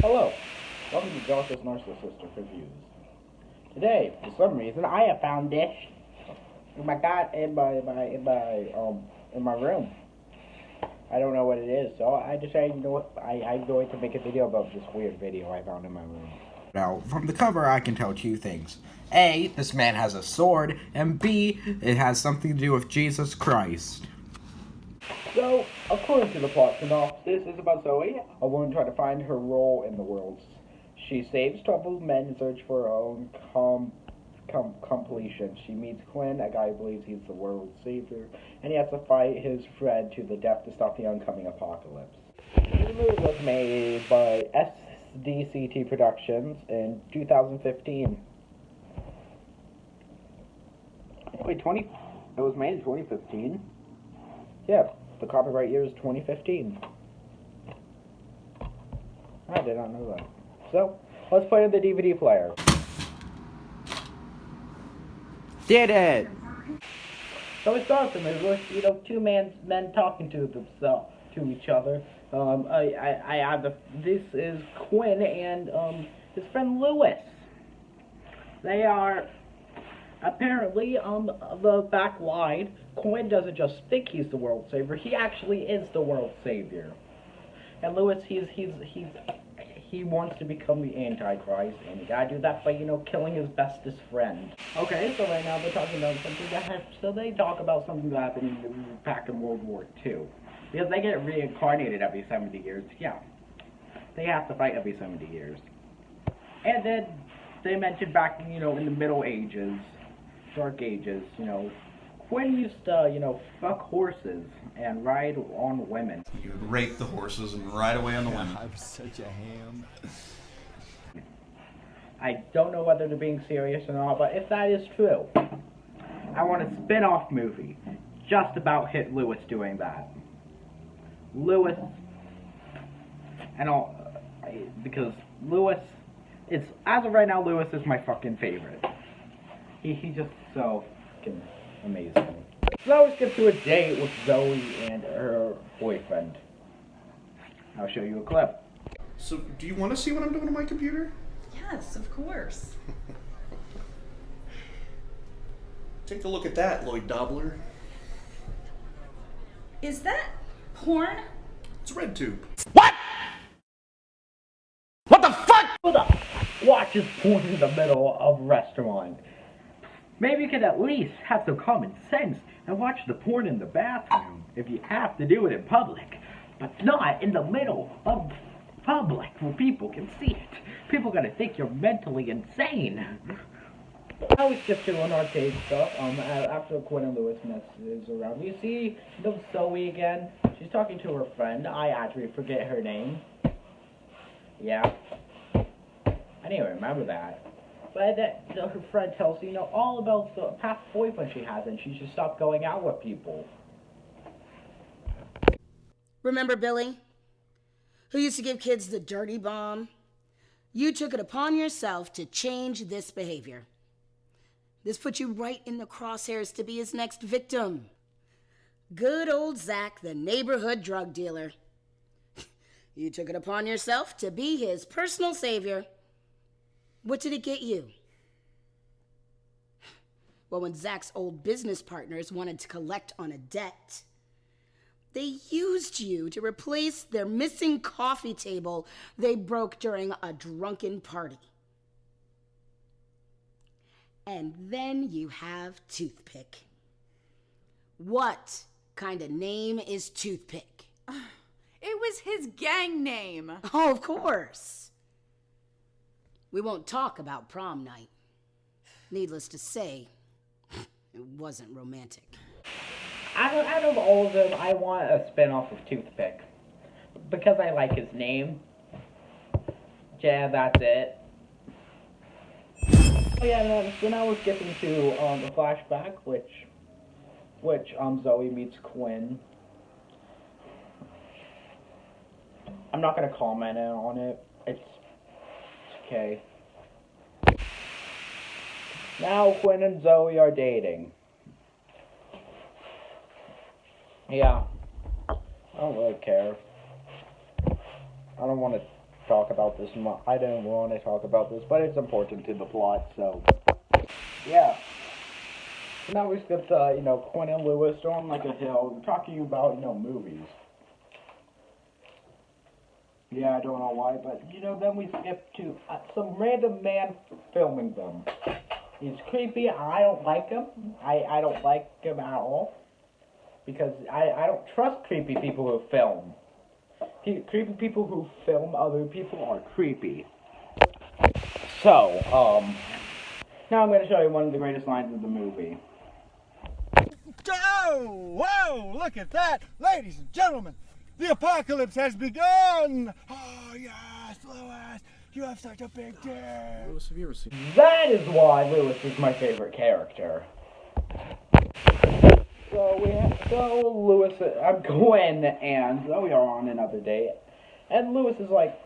Hello, welcome to Josh's Narcissistic Reviews. Today, for some reason, I have found this in my room. I don't know what it is, so I decided, you know what, I'm going to make a video about this weird video I found in my room. Now, from the cover, I can tell two things. A, this man has a sword, and B, it has something to do with Jesus Christ. So, according to the plot synopsis, is about Zoe, a woman trying to find her role in the world. She saves troubled men in search for her own completion. She meets Quinn, a guy who believes he's the world's savior, and he has to fight his friend to the death to stop the oncoming apocalypse. The movie was made by SDCT Productions in 2015. Wait, it was made in 2015? Yeah. The copyright year is 2015. I did not know that. So, let's play with the DVD player. Did it! So it starts the movie with, two men talking to themselves, to each other. This is Quinn and, his friend Lewis. They are... Apparently, the back line, Quinn doesn't just think he's the world savior, he actually is the world savior. And Lewis, he wants to become the Antichrist, and you gotta do that by, killing his bestest friend. Okay, so right now they're talking about something they talk about something that happened back in World War II. Because they get reincarnated every 70 years, yeah. They have to fight every 70 years. And then, they mentioned back, in the Middle Ages, Dark Ages, Quinn used to, fuck horses and ride on women. You would rape the horses and ride away on the women. I'm such a ham. I don't know whether they're being serious or not, but if that is true, I want a spin-off movie just about Lewis doing that. Lewis, and all, because Lewis, as of right now, Lewis is my fucking favorite. He's just so fucking amazing. Lewis gets to a date with Zoe and her boyfriend. I'll show you a clip. So, do you want to see what I'm doing on my computer? Yes, of course. Take a look at that, Lloyd Dobler. Is that porn? It's RedTube. What? What the fuck? Who the watches porn in the middle of a restaurant? Maybe you could at least have some common sense and watch the porn in the bathroom if you have to do it in public, but not in the middle of public where people can see it. People are gonna think you're mentally insane. I was just doing arcade stuff. After Quinn and Lewis messes around, you see Zoe again. She's talking to her friend. I actually forget her name. Yeah, I didn't even remember that. But her friend tells her, all about the past boyfriend she has, and she should stop going out with people. Remember Billy, who used to give kids the dirty bomb? You took it upon yourself to change this behavior. This put you right in the crosshairs to be his next victim. Good old Zach, the neighborhood drug dealer. You took it upon yourself to be his personal savior. What did it get you? Well, when Zach's old business partners wanted to collect on a debt, they used you to replace their missing coffee table they broke during a drunken party. And then you have Toothpick. What kind of name is Toothpick? It was his gang name. Oh, of course. We won't talk about prom night. Needless to say, it wasn't romantic. Out of all of them, I want a spin-off of Toothpick. Because I like his name. Yeah, that's it. Oh yeah, so now we're skipping to the flashback, which Zoe meets Quinn. I'm not gonna comment on it. It's okay. Now Quinn and Zoe are dating. Yeah. I don't really care. I don't want to talk about this. I didn't want to talk about this, but it's important to the plot, so yeah. So now we skipped, Quinn and Lewis on like a hill, talking about, movies. Yeah, I don't know why, but, then we skipped to some random man filming them. He's creepy, I don't like him. I don't like him at all. Because I don't trust creepy people who film. Creepy people who film other people are creepy. So, now I'm going to show you one of the greatest lines of the movie. Oh, whoa, look at that. Ladies and gentlemen, the apocalypse has begun. Oh, yes, Lewis, you have such a big dick. Lewis, have you ever seen... That is why Lewis is my favorite character. So Lewis, Gwen and Zoe are on another date. And Lewis is like,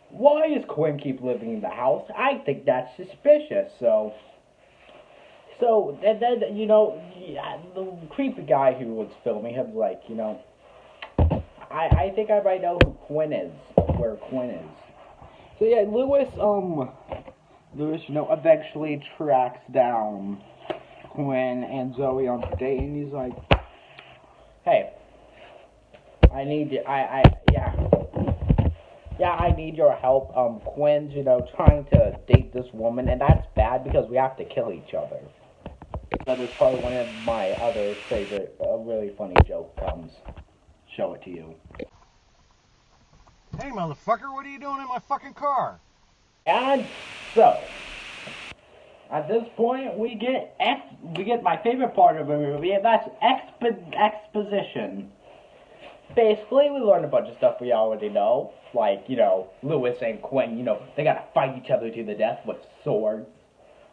why does Quinn keep living in the house? I think that's suspicious. So then, the creepy guy who was filming him was like, I think I might know who Quinn is, where Quinn is. So yeah, Lewis, eventually tracks down Quinn and Zoe on the date, and he's like, hey, I need your help. Quinn's, trying to date this woman, and that's bad because we have to kill each other. That is probably one of my other favorite, really funny joke comes. Show it to you. Hey, motherfucker, what are you doing in my fucking car? And so, at this point, we get my favorite part of the movie, and that's exposition. Basically, we learn a bunch of stuff we already know, like, Lewis and Quinn, they gotta fight each other to the death with swords.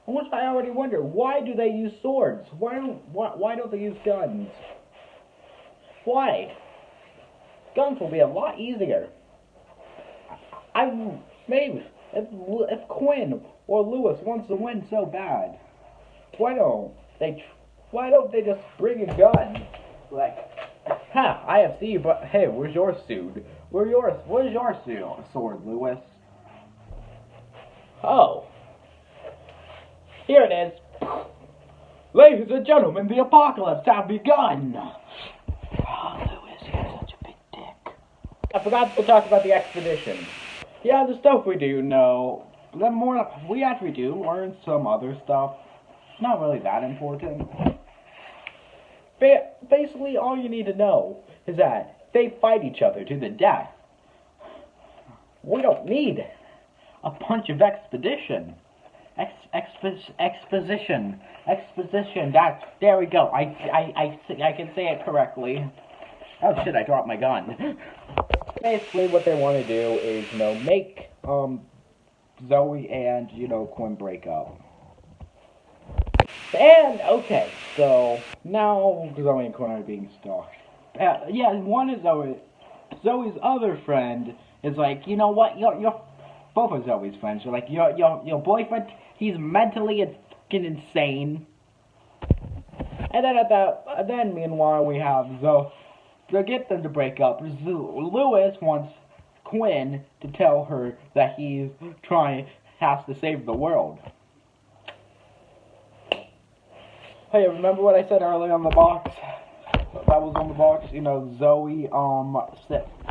Which I already wonder, why do they use swords? Why don't they use guns? Why? Guns will be a lot easier. Maybe if Quinn or Lewis wants to win so bad, why don't they just bring a gun? Like, I have seen you, but hey, where's your sword? Where's your sword, Lewis? Oh, here it is. Ladies and gentlemen, the apocalypse has begun. Oh, Lewis, you're such a big dick. I forgot to talk about the expedition. Yeah, the stuff we do know. We actually do learn some other stuff. Not really that important. Basically, all you need to know is that they fight each other to the death. We don't need a bunch of exposition. Exposition. There we go. I can say it correctly. Oh shit! I dropped my gun. Basically, what they want to do is, make Zoe and Quinn break up. And okay, so now Zoe and Quinn are being stalked. One is Zoe's other friend is like, you know what? You're both of Zoe's friends are like, your boyfriend, he's mentally fucking insane. And then meanwhile we have Zoe to get them to break up. Lewis wants Quinn to tell her that has to save the world. Hey, remember what I said earlier on the box? That was on the box, Zoe,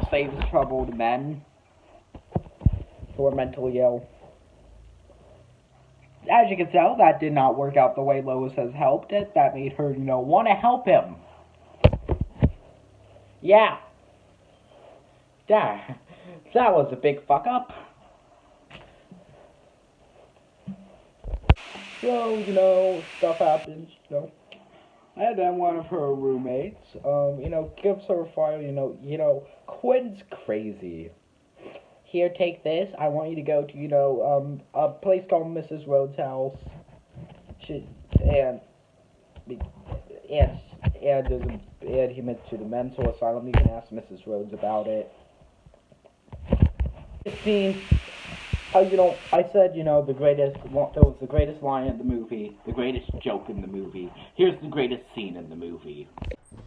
saves troubled men who are mentally ill. As you can tell, that did not work out the way Lois has helped it. That made her, want to help him. Yeah. That was a big fuck up. So, stuff happens, And then one of her roommates, gives her a file, Quinn's crazy. Here, take this. I want you to go to, a place called Mrs. Rhodes' house. And he went to the mental asylum. You can ask Mrs. Rhodes about it. This scene, I said, there was the greatest line in the movie, the greatest joke in the movie. Here's the greatest scene in the movie.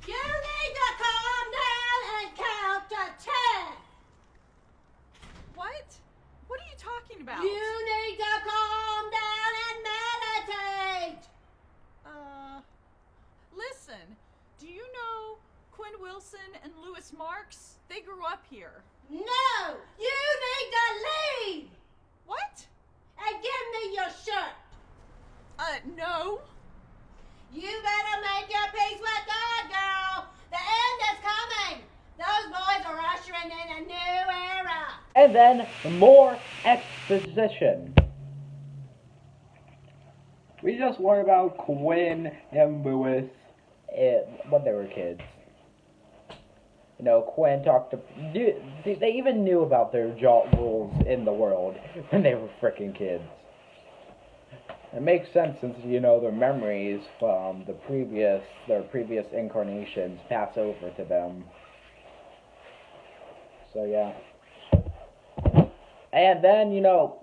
You need to calm down and count to 10. 1, talking about? You need to calm down and meditate. Listen, do you know Quinn Wilson and Louis Marks? They grew up here. No, you need to leave What? and give me your shirt. No. You better make your peace with God, girl. The end is coming. Those boys are ushering in a new era. And then more exposition. We just learned about Quinn and Louis when they were kids. You know, Quinn talked to... They even knew about their job rules in the world when they were freaking kids. It makes sense since, you know, their memories from their previous incarnations pass over to them. So, yeah. And then, you know...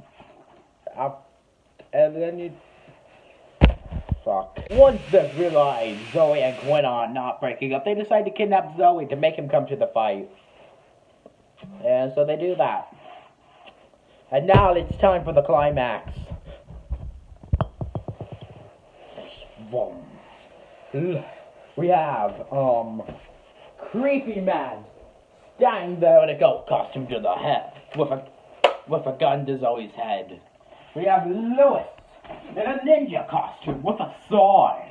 Once they realize Zoe and Gwen are not breaking up, they decide to kidnap Zoe to make him come to the fight. And so they do that. And now it's time for the climax. We have, Creepy Man standing there in a goat costume to the head, with a gun to Zoe's head. We have Louis in a ninja costume with a sword.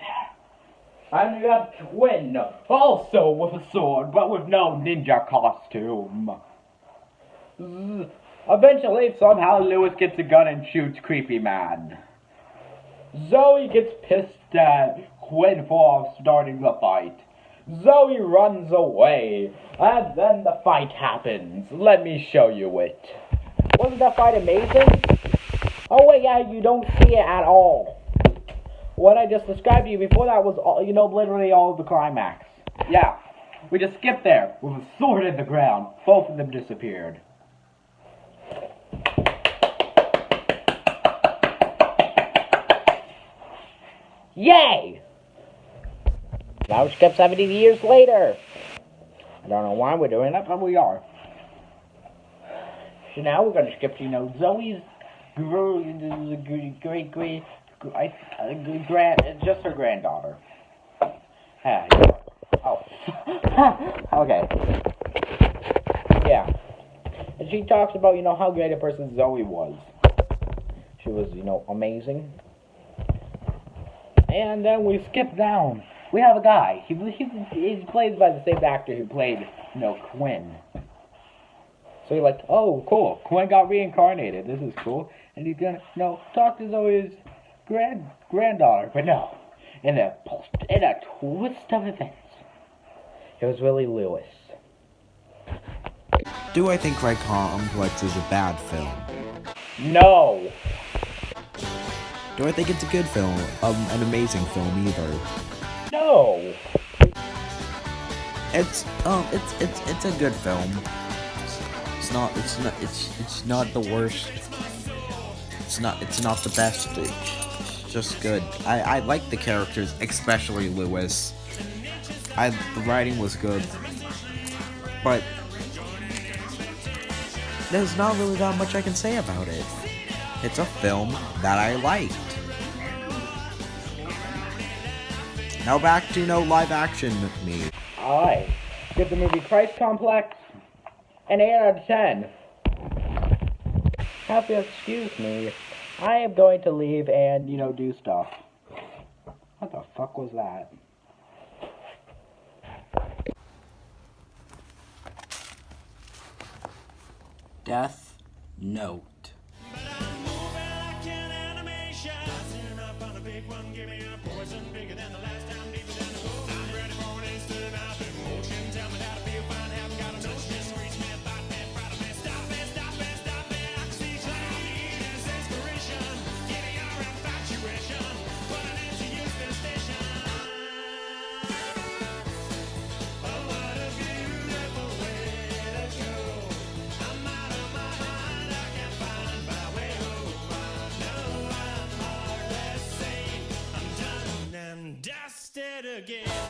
And we have Quinn, also with a sword, but with no ninja costume. Eventually, somehow, Louis gets a gun and shoots Creepy Man. Zoe gets pissed at Quinn for starting the fight. Zoe runs away, and then the fight happens. Let me show you it. Wasn't that fight amazing? Oh wait, yeah, you don't see it at all. What I just described to you before that was, all, you know, literally all of the climax. Yeah, we just skipped there with a sword in the ground. Both of them disappeared. Yay! Now we skip 70 years later. I don't know why we're doing that, but we are. So now we're going to skip to, you know, Zoe's just her granddaughter. Oh. Okay. Yeah. And she talks about, you know, how great a person Zoe was. She was, you know, amazing. And then we skip down. We have a guy. He's played by the same actor who played, you know, Quinn. So you're like, oh, cool. Quinn got reincarnated. This is cool. And he's gonna, you know, talk to Zoe's granddaughter. But no. In a twist of events, it was really Louis. Do I think Red Complex is a bad film? No. Do I think it's a good film? An amazing film either? No. It's a good film. It's not the worst. It's not the best. It's just good. I like the characters, especially Louis. The writing was good, but there's not really that much I can say about it. It's a film that I liked. Now back to live action with me. Alright. Give the movie Christ Complex an 8 out of 10. Have to excuse me. I am going to leave and, you know, do stuff. What the fuck was that? Death Note. Dusted again.